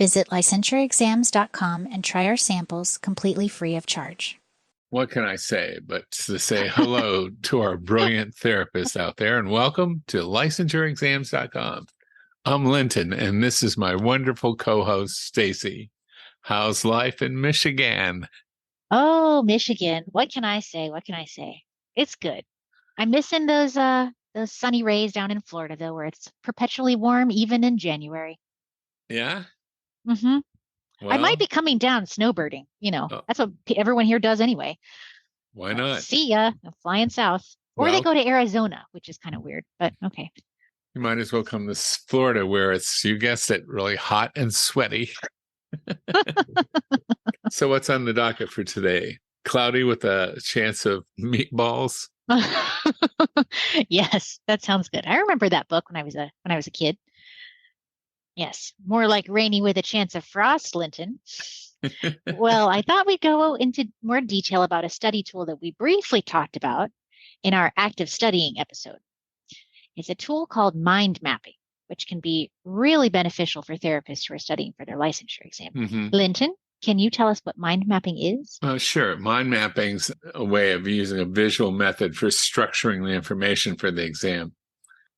Visit licensuraexams.com and try our samples completely free of charge. What can I say but to say hello to our brilliant therapists out there and welcome to licensuraexams.com. I'm Linton, and this is my wonderful co-host, Stacy. How's life in Michigan? Oh, Michigan. What can I say? What can I say? It's good. I'm missing those sunny rays down in Florida, though, where it's perpetually warm, even in January. Yeah? Mm-hmm. I might Well, be coming down snowbirding. oh, That's what everyone here does anyway. why not? See ya. I'm flying south. Or they Well, go to Arizona, which is kind of weird, but okay. you might as well come to Florida where it's, you guessed it, really hot and sweaty. So what's on the docket for today? Cloudy with a chance of meatballs? Yes, that sounds good. I remember that book when I was a kid. Yes, more like rainy with a chance of frost, Linton. Well, I thought we'd go into more detail about a study tool that we briefly talked about in our active studying episode. It's a tool called mind mapping, which can be really beneficial for therapists who are studying for their licensure exam. Mm-hmm. Linton, can you tell us what mind mapping is? Sure. Mind mapping's a way of using a visual method for structuring the information for the exam.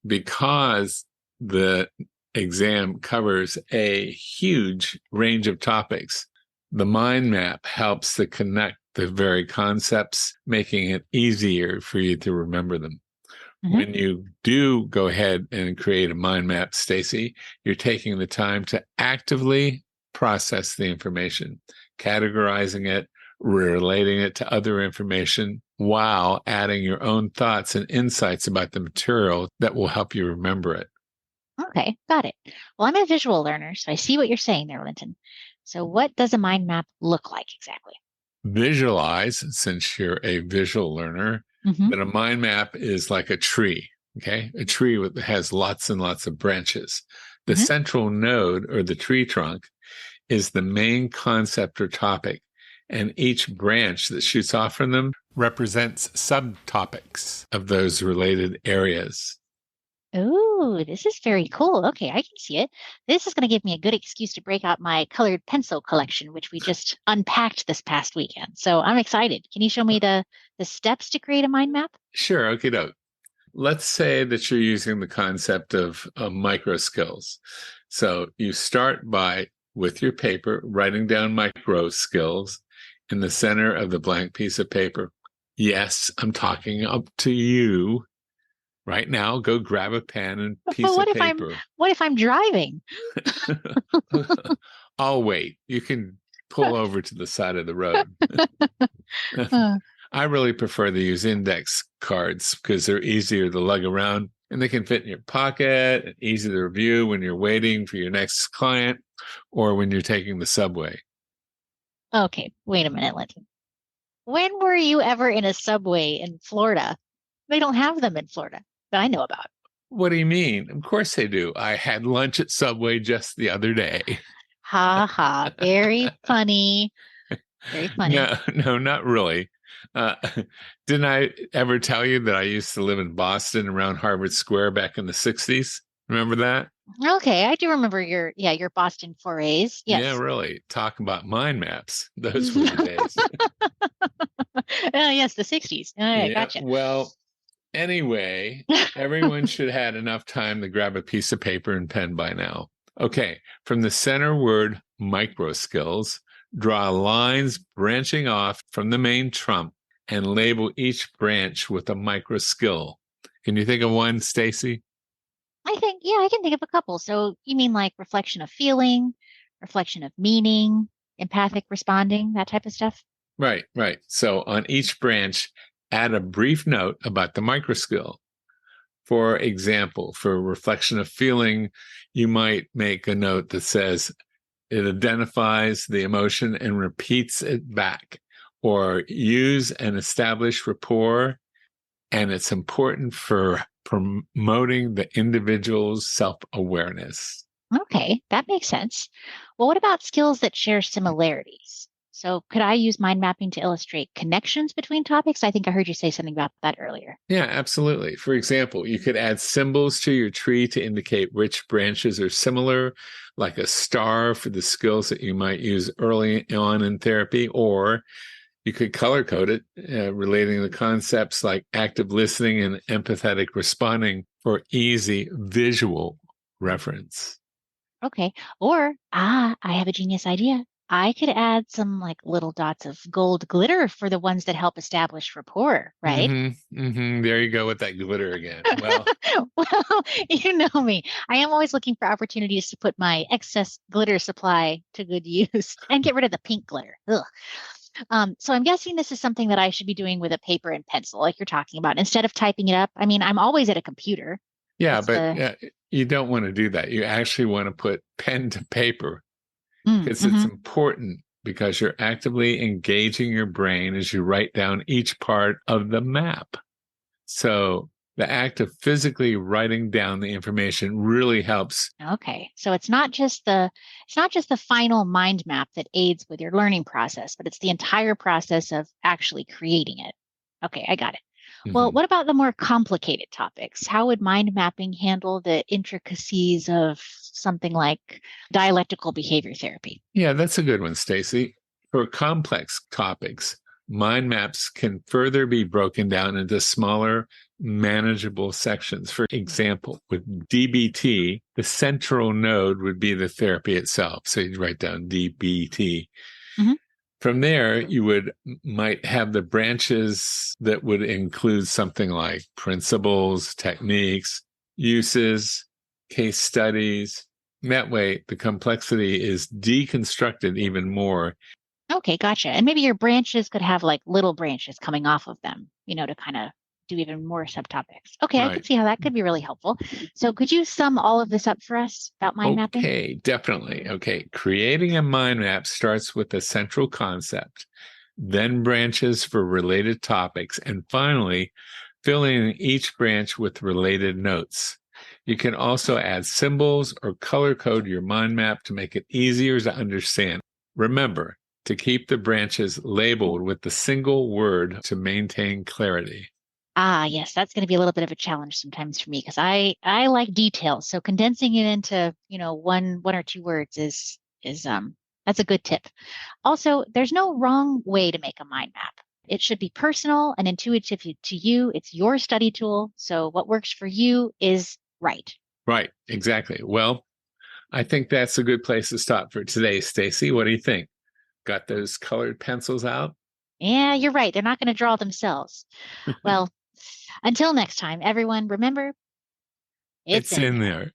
Because the exam covers a huge range of topics, the mind map helps to connect the very concepts, making it easier for you to remember them. Mm-hmm. When you do go ahead and create a mind map, Stacy, you're taking the time to actively process the information, categorizing it, relating it to other information, while adding your own thoughts and insights about the material that will help you remember it. Okay, got it. Well, I'm a visual learner, so I see what you're saying there, Linton. So what does a mind map look like exactly? Visualize, since you're a visual learner, that a mind map is like a tree, okay? A tree has lots and lots of branches. The central node, or the tree trunk, is the main concept or topic, and each branch that shoots off from them represents subtopics of those related areas. Oh, this is very cool. Okay, I can see it. This is going to give me a good excuse to break out my colored pencil collection, which we just unpacked this past weekend. So I'm excited. Can you show me the steps to create a mind map? Sure, okie doke. Let's say that you're using the concept of micro skills. So you start by, with your paper, writing down micro skills in the center of the blank piece of paper. Yes, I'm talking up to you. Right now, go grab a pen and piece of paper. What if I'm driving? I'll wait. You can pull over to the side of the road. I really prefer to use index cards because they're easier to lug around and they can fit in your pocket and easy to review when you're waiting for your next client or when you're taking the subway. Okay, wait a minute, Linton. When were you ever in a subway in Florida? They don't have them in Florida that I know about. What do you mean? Of course they do. I had lunch at Subway just the other day. Ha ha. Very funny. Very funny. No, not really. Didn't I ever tell you that I used to live in Boston around Harvard Square back in the 60s? Remember that? Okay, I do remember your Boston forays. Yes. Yeah, really. Talk about mind maps. Those were the days. Yes, the 60s. All right, yeah, gotcha. Well, anyway, everyone should have had enough time to grab a piece of paper and pen by now. Okay, from the center word micro skills, draw lines branching off from the main trunk and label each branch with a micro skill. Can you think of one, Stacy? I can think of a couple. So you mean like reflection of feeling, reflection of meaning, empathic responding, that type of stuff? Right. So on each branch, add a brief note about the micro skill. For example, for reflection of feeling, you might make a note that says it identifies the emotion and repeats it back, or use and establish rapport, and it's important for promoting the individual's self-awareness. Okay, that makes sense. Well, what about skills that share similarities? So could I use mind mapping to illustrate connections between topics? I think I heard you say something about that earlier. Yeah, absolutely. For example, you could add symbols to your tree to indicate which branches are similar, like a star for the skills that you might use early on in therapy, or you could color code it, relating the concepts like active listening and empathetic responding for easy visual reference. Okay. Or, I have a genius idea. I could add some like little dots of gold glitter for the ones that help establish rapport, right? There you go with that glitter again. Well, Well, you know me. I am always looking for opportunities to put my excess glitter supply to good use and get rid of the pink glitter. Ugh. So I'm guessing this is something that I should be doing with a paper and pencil, like you're talking about, instead of typing it up. I mean, I'm always at a computer. yeah, That's but the you don't want to do that. You actually want to put pen to paper, because it's mm-hmm. important, because you're actively engaging your brain as you write down each part of the map. So the act of physically writing down the information really helps. Okay. So it's not just the final mind map that aids with your learning process, but it's the entire process of actually creating it. Okay, I got it. Well, Mhm. what about the more complicated topics? How would mind mapping handle the intricacies of something like dialectical behavior therapy? Yeah, that's a good one, Stacy. For complex topics, mind maps can further be broken down into smaller, manageable sections. For example, with DBT, the central node would be the therapy itself. So you'd write down DBT. Mhm. From there, you might have the branches that would include something like principles, techniques, uses, case studies. That way, the complexity is deconstructed even more. Okay, gotcha. And maybe your branches could have like little branches coming off of them, to kind of do even more subtopics. Okay, I could Right. see how that could be really helpful. So could you sum all of this up for us about mind mapping? Okay, definitely. Okay, creating a mind map starts with a central concept, then branches for related topics, and finally, filling each branch with related notes. You can also add symbols or color code your mind map to make it easier to understand. Remember to keep the branches labeled with the single word to maintain clarity. Ah, yes, that's going to be a little bit of a challenge sometimes for me because I like details. So condensing it into, one or two words is that's a good tip. Also, there's no wrong way to make a mind map. It should be personal and intuitive to you. It's your study tool. So what works for you is right. Right, exactly. Well, I think that's a good place to stop for today, Stacy. What do you think? Got those colored pencils out? Yeah, you're right. They're not going to draw themselves. Well, until next time, everyone, remember, it's It's in in there. there.